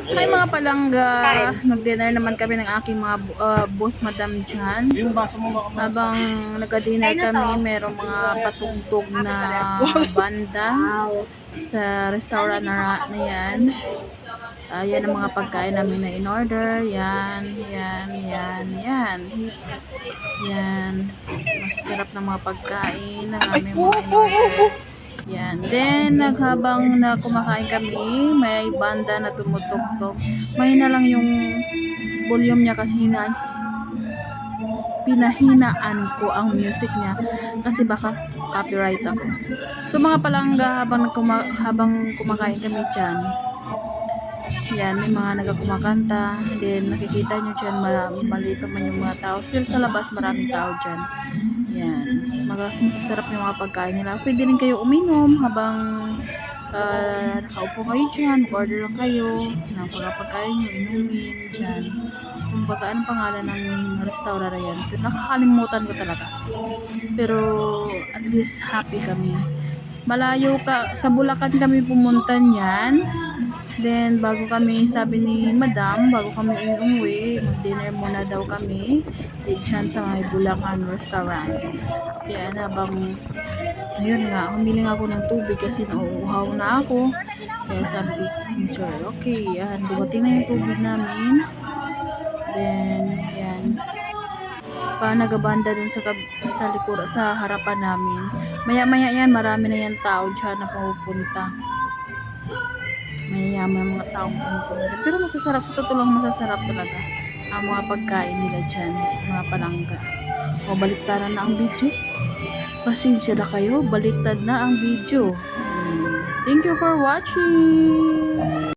Hi mga palangga, nag-dinner naman kami ng aking mga boss madam dyan. Habang nag-dinner kami, merong mga patugtog na banda sa restaurant na yan. Yan ang mga pagkain namin na in-order. Yan. Yan. Masasarap na mga pagkain na namin mga in-order. Yan. Then, habang na kumakain kami, may banda na tumutugtog. Mahina lang yung volume niya kasi pinahinaan ko ang music niya kasi baka copyright ako. So mga palangga, habang kumakain kami dyan, yan, may mga nagkumakanta. Then nakikita nyo dyan, maliit naman yung mga tao. Pero sa labas, maraming tao dyan. Yan. Masasarap yung mga pagkain nila. Pwede rin kayo uminom habang nakaupo kayo dyan. Order lang kayo ng pagkain nyo, inumin dyan. Kumbaga, anong pangalan ng restaurant na yan? Pero nakakalimutan ko talaga. Pero at least happy kami. Malayo sa Bulacan kami pumunta niyan. Then, bago kami, sabi ni Madam, bago kami umuwi, mag-dinner muna daw kami dyan sa may Bulacan restaurant. Yan, ayun nga, humiling ako ng tubig kasi nauuhaw na ako. Kaya sabi ni Sir, okay, yan, dumating na yung tubig namin. Then, yan, nagabanda dun sa likod, sa harapan namin. Maya-maya yan, marami na yan tao dyan na pupunta. Mayayaman mga taong pumunta. Pero masasarap, sa totoo lang masasarap talaga ang mga pagkain nila dyan, mga palangga. O, baliktaran na ang video. Pasensya na kayo, baliktad na ang video. Thank you for watching.